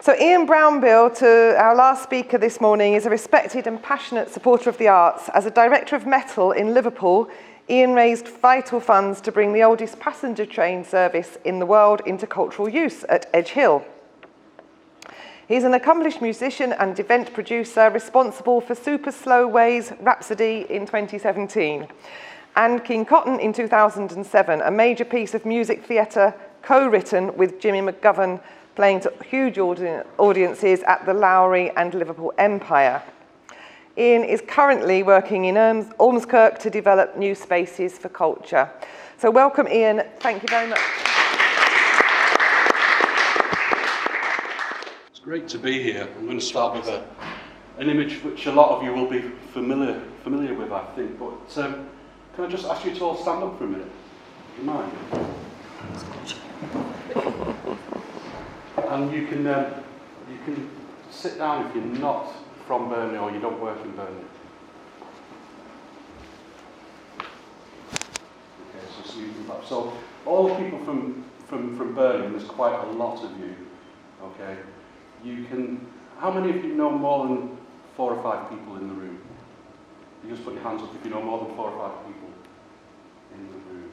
So Ian Brownbill, to our last speaker this morning, is a respected and passionate supporter of the arts. As a director of metal in Liverpool, Ian raised vital funds to bring the oldest passenger train service in the world into cultural use at Edge Hill. He's an accomplished musician and event producer responsible for Super Slow Way's Rhapsody in 2017 and King Cotton in 2007, a major piece of music theatre co-written with Jimmy McGovern, playing to huge audiences at the Lowry and Liverpool Empire. Ian is currently working in Ormskirk to develop new spaces for culture. So welcome, Ian. Thank you very much. It's great to be here. I'm going to start with an image which a lot of you will be familiar with, I think. But can I just ask you to all stand up for a minute? Do you mind? And you can sit down if you're not from Burnley or you don't work in Burnley. Okay, so all the people from Burnley, and there's quite a lot of you. Okay, how many of you know more than 4 or 5 people in the room? You just put your hands up if you know more than 4 or 5 people in the room.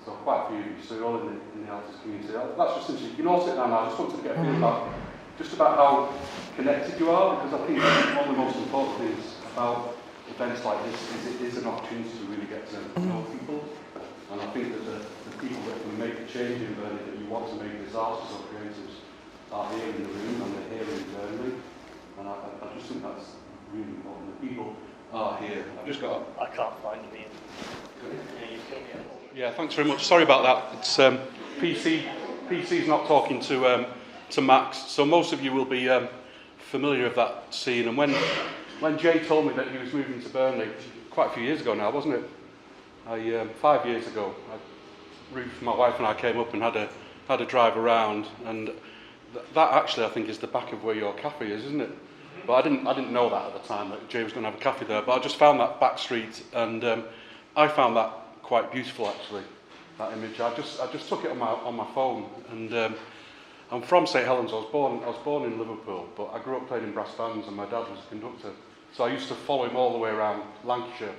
So quite a few of you, so you're all in the artist community. That's just interesting. You can all sit down now. I just wanted to get a feel about how connected you are, because I think one of the most important things about events like this is it is an opportunity to really get to know people. And I think that the people that can make a change in Burnley, that you want to make as artists or creatives, are here in the room and they're here in Burnley. And I just think that's really important. The people are here. I've just got. I can't find them, Ian. Yeah, you killed me. Yeah, thanks very much. Sorry about that. It's PC's not talking to Max, so most of you will be familiar with that scene. And when Jay told me that he was moving to Burnley, quite a few years ago now, wasn't it? 5 years ago, Ruth, my wife, and I came up and had a drive around, and that actually I think is the back of where your cafe is, isn't it? But I didn't know that at the time that Jay was going to have a cafe there. But I just found that back street, and I found that quite beautiful actually. That image. I just took it on my phone, and I'm from St Helens. I was born in Liverpool, but I grew up playing in brass bands, and my dad was a conductor. So I used to follow him all the way around Lancashire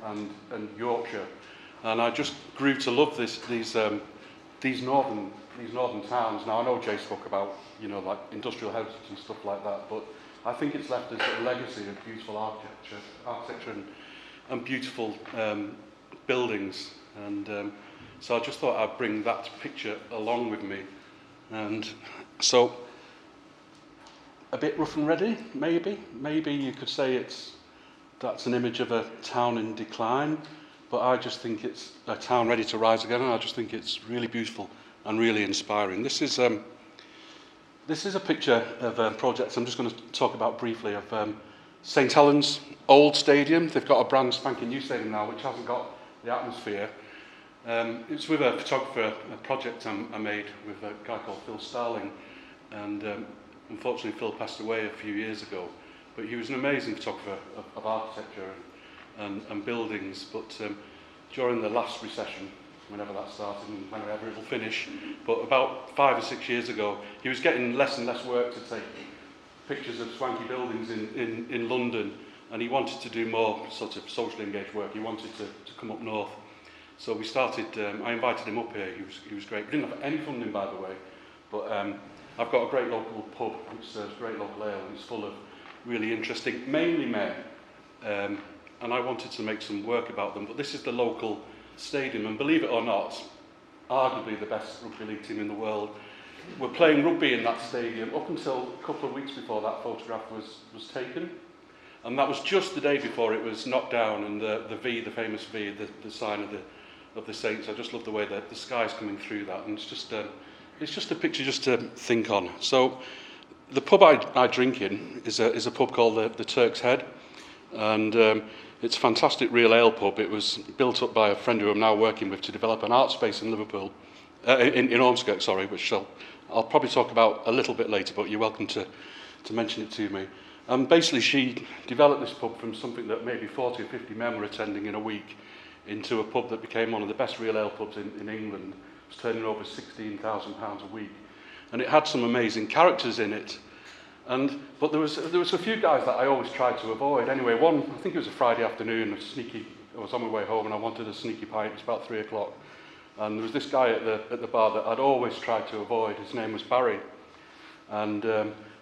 and Yorkshire, and I just grew to love these northern towns. Now I know Jay spoke about like industrial heritage and stuff like that, but I think it's left us a legacy of beautiful architecture and beautiful buildings, and so I just thought I'd bring that picture along with me. And so a bit rough and ready, maybe you could say that's an image of a town in decline, but I just think it's a town ready to rise again, and I just think it's really beautiful and really inspiring. This is a picture of a project I'm just going to talk about briefly of St Helens old stadium. They've got a brand spanking new stadium now, which hasn't got the atmosphere. It's with a photographer, a project I made with a guy called Phil Starling, and unfortunately Phil passed away a few years ago, but he was an amazing photographer of architecture and buildings. But during the last recession, whenever that started and whenever it will finish, but about 5 or 6 years ago, he was getting less and less work to take pictures of swanky buildings in London, and he wanted to do more sort of socially engaged work. He wanted to come up north. So we started, I invited him up here. He was great. We didn't have any funding, by the way, but I've got a great local pub which serves great local ale, and it's full of really interesting, mainly men, and I wanted to make some work about them. But this is the local stadium, and believe it or not, arguably the best rugby league team in the world. We're playing rugby in that stadium up until a couple of weeks before that photograph was taken. And that was just the day before it was knocked down, and the V, the famous V, the sign of the Saints. I just love the way that the sky's coming through that, and it's just a picture just to think on. So the pub I drink in is a pub called the Turk's Head, and it's a fantastic real ale pub. It was built up by a friend who I'm now working with to develop an art space in Liverpool, in Ormskirk, sorry, which I'll probably talk about a little bit later, but you're welcome to mention it to me. Basically, she developed this pub from something that maybe 40 or 50 men were attending in a week into a pub that became one of the best real ale pubs in England. It was turning over £16,000 a week. and it had some amazing characters in it. But there was a few guys that I always tried to avoid. Anyway, one, I think it was a Friday afternoon, I was on my way home and I wanted a sneaky pint. It was about 3 o'clock. And there was this guy at the bar that I'd always tried to avoid. His name was Barry. And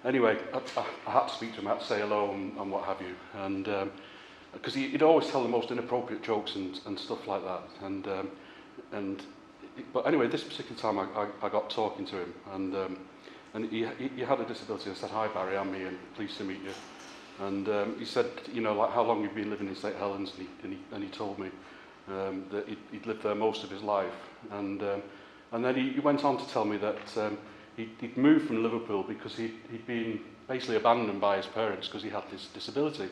anyway, I had to speak to him, I had to say hello and what have you. And because he'd always tell the most inappropriate jokes and stuff like that. But anyway, this particular time I got talking to him, and he had a disability. I said, "Hi Barry, I'm Ian, pleased to meet you." And he said, you know, like how long you've been living in St Helens, and he told me that he'd lived there most of his life. And then he went on to tell me that he'd moved from Liverpool because he'd been basically abandoned by his parents because he had this disability.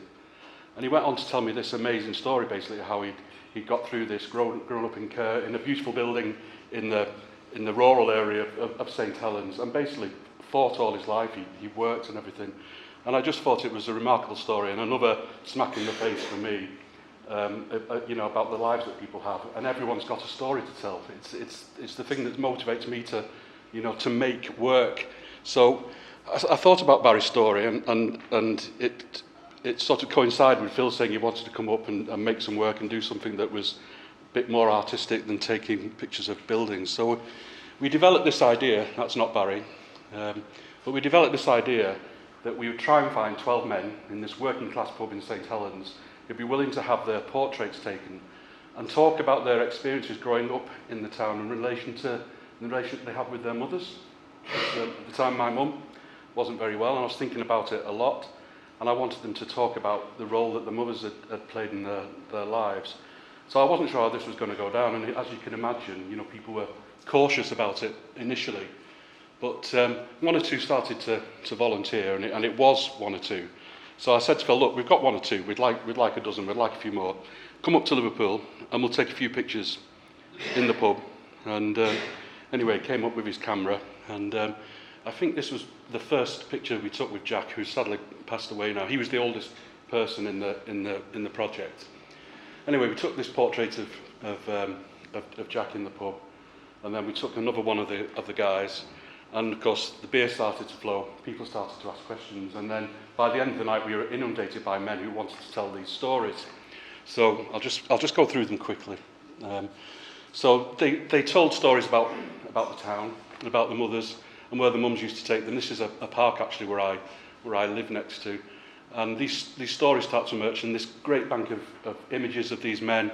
And he went on to tell me this amazing story, basically, how he'd got through this, grown up in Kerr, in a beautiful building in the rural area of St Helens, and basically fought all his life. He worked and everything. And I just thought it was a remarkable story and another smack in the face for me, you know, about the lives that people have. And everyone's got a story to tell. It's the thing that motivates me to, you know, to make work. So I thought about Barry's story, and it sort of coincided with Phil saying he wanted to come up and make some work and do something that was a bit more artistic than taking pictures of buildings. So we developed this idea, that's not Barry, but we developed this idea that we would try and find 12 men in this working class pub in St Helens who'd be willing to have their portraits taken and talk about their experiences growing up in the town in relation to the relationship they have with their mothers. At the time my mum wasn't very well, and I was thinking about it a lot, and I wanted them to talk about the role that the mothers had played in their lives. So I wasn't sure how this was going to go down, and as you can imagine, you know, people were cautious about it initially. But one or two started to volunteer, and it was one or two. So I said to Phil, look, we've got one or two, we'd like a dozen, we'd like a few more. Come up to Liverpool and we'll take a few pictures in the pub. And anyway, he came up with his camera, and I think this was the first picture we took with Jack, who's sadly passed away now. He was the oldest person in the project. Anyway, we took this portrait of Jack in the pub, and then we took another one of the guys. And of course, the beer started to flow, people started to ask questions, and then by the end of the night, we were inundated by men who wanted to tell these stories. So I'll just go through them quickly. So they told stories about the town, about the mothers, and where the mums used to take them. This is a park actually where I live next to, and these stories start to emerge, and this great bank of images of these men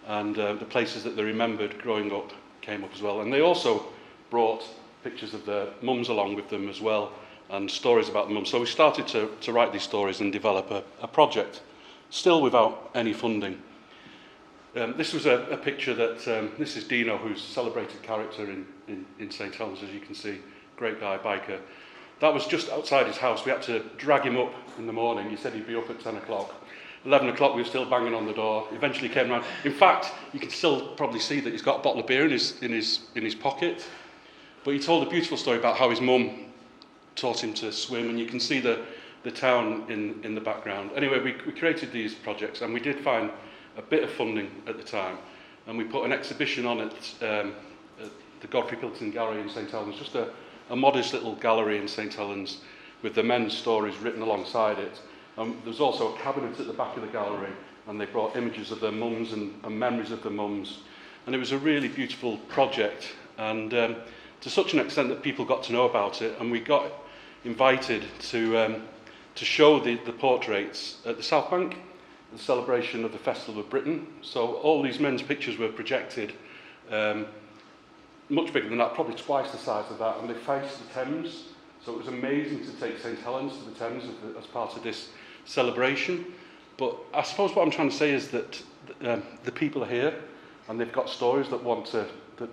and the places that they remembered growing up came up as well. And they also brought pictures of their mums along with them as well, and stories about the mums. So we started to write these stories and develop a project, still without any funding. This was a picture that, this is Dino, who's a celebrated character in St Helens, as you can see, great guy, biker. That was just outside his house. We had to drag him up in the morning. He said he'd be up at 10 o'clock. 11 o'clock we were still banging on the door. Eventually came round. In fact, you can still probably see that he's got a bottle of beer in his pocket. But he told a beautiful story about how his mum taught him to swim, and you can see the town in the background. Anyway, we created these projects, and we did find a bit of funding at the time, and we put an exhibition on at the Godfrey Pilkington Gallery in St Helens, just a modest little gallery in St Helens with the men's stories written alongside it. There's also a cabinet at the back of the gallery, and they brought images of their mums and memories of their mums, and it was a really beautiful project, and to such an extent that people got to know about it, and we got invited to show the portraits at the South Bank, the celebration of the Festival of Britain. So all these men's pictures were projected, much bigger than that, probably twice the size of that, and they faced the Thames. So it was amazing to take St Helens to the Thames as part of this celebration. But I suppose what I'm trying to say is that the people are here, and they've got stories that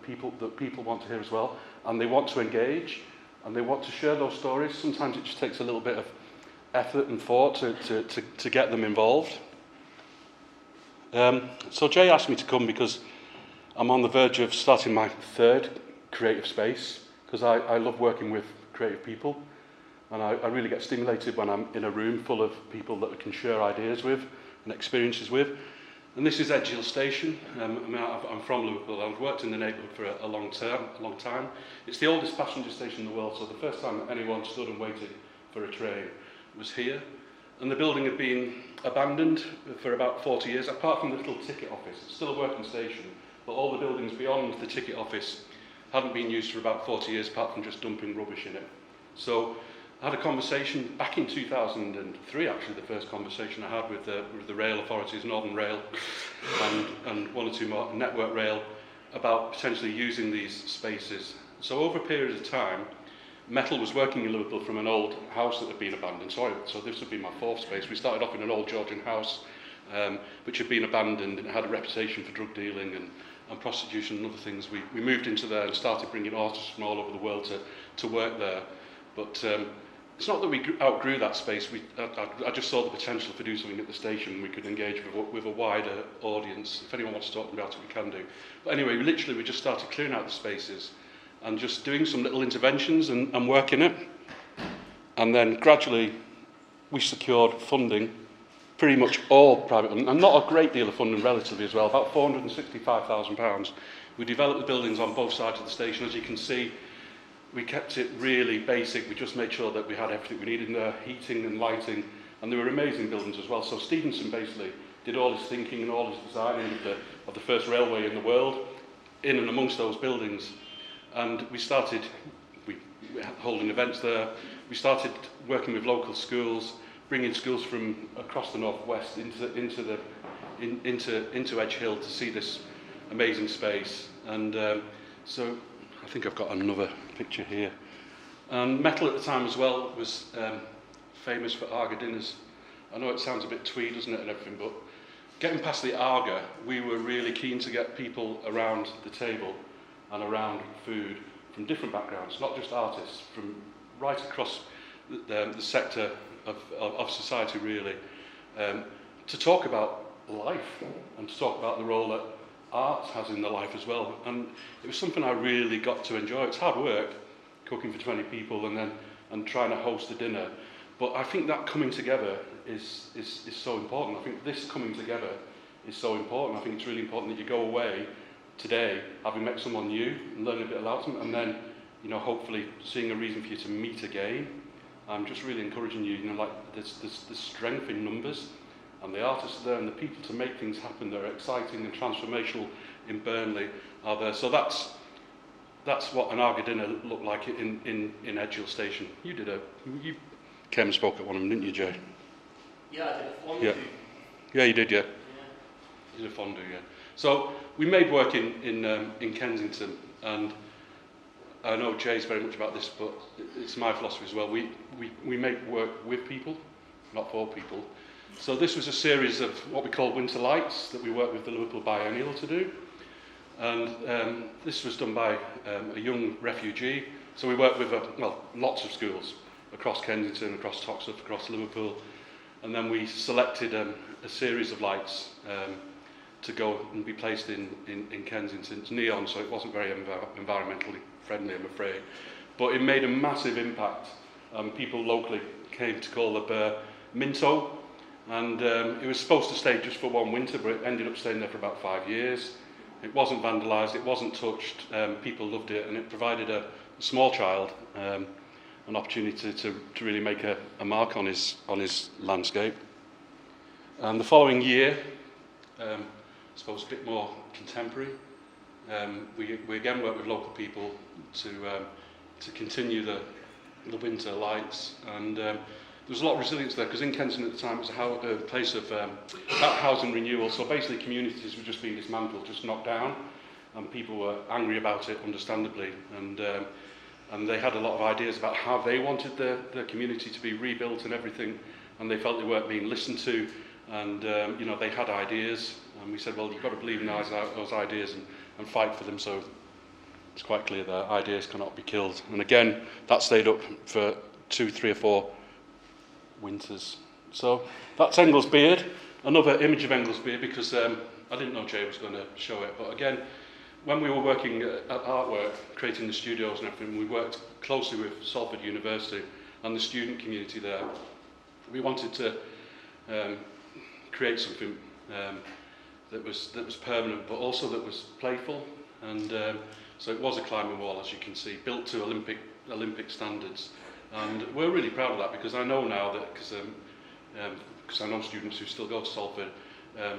people want to hear as well, and they want to engage, and they want to share those stories. Sometimes it just takes a little bit of effort and thought to get them involved. So Jay asked me to come because I'm on the verge of starting my third creative space, because I love working with creative people, and I really get stimulated when I'm in a room full of people that I can share ideas with and experiences with. And this is Edgehill Station. I'm from Liverpool. I've worked in the neighbourhood for a long time. It's the oldest passenger station in the world, so the first time that anyone stood and waited for a train was here. And the building had been abandoned for about 40 years, apart from the little ticket office. It's still a working station, but all the buildings beyond the ticket office hadn't been used for about 40 years, apart from just dumping rubbish in it. So I had a conversation back in 2003, actually, the first conversation I had with the rail authorities, Northern Rail, and one or two more, Network Rail, about potentially using these spaces. So over a period of time, Metal was working in Liverpool from an old house that had been abandoned. So this would be my fourth space. We started off in an old Georgian house, which had been abandoned and had a reputation for drug dealing and prostitution and other things. We moved into there and started bringing artists from all over the world to work there. But it's not that we outgrew that space. I just saw the potential for doing something at the station. We could engage with a wider audience. If anyone wants to talk about it, we can do. But anyway, we just started clearing out the spaces and just doing some little interventions and working it. And then gradually we secured funding, pretty much all private, and not a great deal of funding relatively as well, about £465,000. We developed the buildings on both sides of the station. As you can see, we kept it really basic. We just made sure that we had everything we needed in there, heating and lighting, and they were amazing buildings as well. So Stevenson basically did all his thinking and all his designing of the first railway in the world in and amongst those buildings. And we started holding events there. We started working with local schools, bringing schools from across the northwest into Edgehill to see this amazing space. And so I think I've got another picture here. And Metal at the time as well was famous for Arga dinners. I know it sounds a bit twee, doesn't it, and everything, but getting past the Arga, we were really keen to get people around the table and around food from different backgrounds, not just artists, from right across the sector of society, really, to talk about life and to talk about the role that art has in their life as well. And it was something I really got to enjoy. It's hard work, cooking for 20 people and trying to host a dinner. But I think that coming together is so important. I think this coming together is so important. I think it's really important that you go away today having met someone new and learning a bit about them, and then, hopefully seeing a reason for you to meet again. I'm just really encouraging you, like there's strength in numbers, and the artists are there and the people to make things happen that are exciting and transformational in Burnley are there. So that's what an Arga dinner looked like in Edgehill Station. You came and spoke at one of them, didn't you, Jay? Yeah, I did a fondue. Yeah, you did, yeah. You did a fondue, yeah. So we made work in Kensington, and I know Jay's very much about this, but it's my philosophy as well. We make work with people, not for people. So this was a series of what we call winter lights that we worked with the Liverpool Biennial to do. And this was done by a young refugee. So we worked with lots of schools across Kensington, across Toxteth, across Liverpool. And then we selected a series of lights to go and be placed in Kensington. It's neon, so it wasn't very environmentally friendly, I'm afraid. But it made a massive impact. People locally came to call the Burr Minto. And it was supposed to stay just for one winter, but it ended up staying there for about 5 years. It wasn't vandalised, it wasn't touched, people loved it, and it provided a small child an opportunity to really make a mark on his landscape. And the following year, I suppose a bit more contemporary, we again worked with local people to continue the winter lights, and there was a lot of resilience there, because in Kensington at the time it was a place of housing renewal. So basically communities were just being dismantled, just knocked down, and people were angry about it, understandably, and they had a lot of ideas about how they wanted the community to be rebuilt and everything, and they felt they weren't being listened to, and they had ideas, and we said, well, you've got to believe in those ideas and fight for them. So it's quite clear that ideas cannot be killed. And again, that stayed up for 2, 3 or 4 winters. So that's Engelsbeard, another image of Engelsbeard, because I didn't know Jay was going to show it, but again, when we were working at artwork, creating the studios and everything, we worked closely with Salford University and the student community there. We wanted to create something that was permanent, but also that was playful. And so it was a climbing wall, as you can see, built to Olympic standards. And we're really proud of that, because I know now that, because I know students who still go to Salford,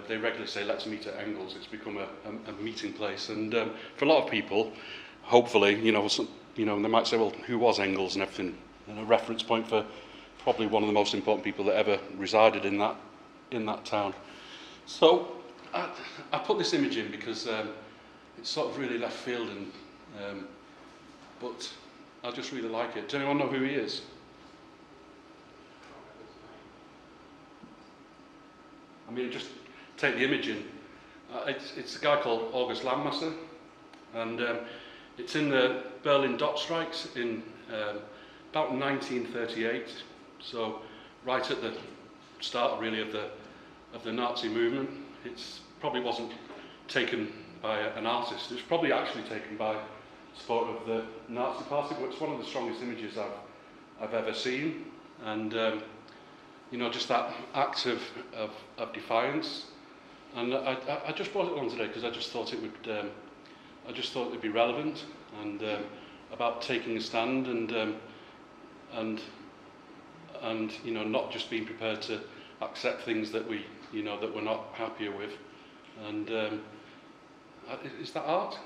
they regularly say, let's meet at Engels. It's become a meeting place. And for a lot of people, hopefully, they might say, well, who was Engels and everything? And a reference point for probably one of the most important people that ever resided in that town. So I put this image in because it's sort of really left field, but I just really like it. Does anyone know who he is? I mean, just take the image in. It's a guy called August Landmaster, and it's in the Berlin dot strikes in about 1938. So right at the start, really, of the Nazi movement. It's probably wasn't taken by an artist. It was probably actually taken by support of the Nazi Party, but it's one of the strongest images I've ever seen. And just that act of defiance. And I just brought it on today because I just thought it would be relevant, and about taking a stand, and not just being prepared to accept things that that we're not happier with. And is that art?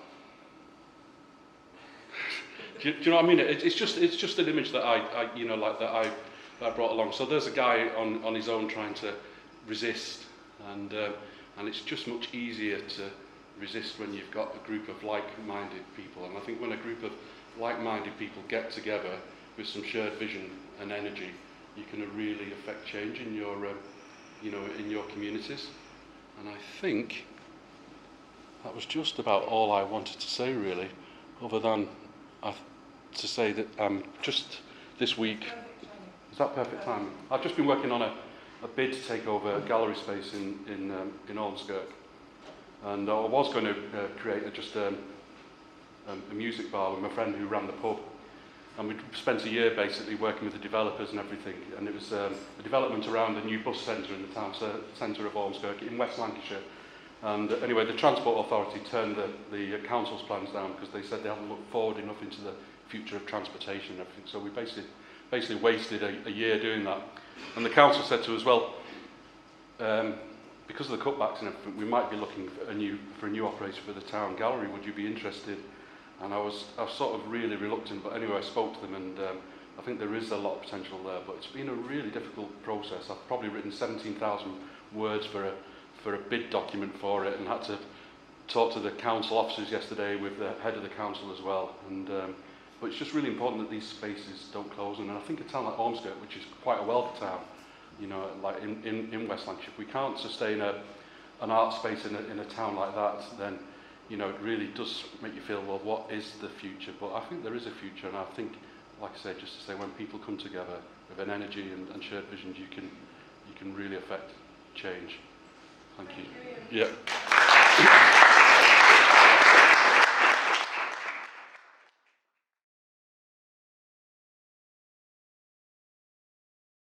do you know what I mean? It's just an image that I brought along. So there's a guy on his own trying to resist, and it's just much easier to resist when you've got a group of like-minded people. And I think when a group of like-minded people get together with some shared vision and energy, you can really affect change in your in your communities. And I think that was just about all I wanted to say, really, other than to say that just this week. Is that perfect timing? I've just been working on a bid to take over gallery space in Ormskirk, and I was going to create a music bar with my friend who ran the pub, and we spent a year basically working with the developers and everything, and it was a development around a new bus centre in the town centre of Ormskirk in West Lancashire. And anyway, the Transport Authority turned the council's plans down because they said they hadn't looked forward enough into the future of transportation and everything. So we basically wasted a year doing that. And the council said to us, well, because of the cutbacks and everything, we might be looking for a new operator for the town gallery. Would you be interested? And I was sort of really reluctant, but anyway, I spoke to them, and I think there is a lot of potential there. But it's been a really difficult process. I've probably written 17,000 words for a bid document for it, and had to talk to the council officers yesterday with the head of the council as well. And but it's just really important that these spaces don't close. And I think a town like Ormskirk, which is quite a wealthy town, like in West Lancashire, if we can't sustain an art space in a town like that, then it really does make you feel, well, what is the future? But I think there is a future, and I think, like I say, just to say, when people come together with an energy and shared visions, you can really affect change. Thank you. Yeah.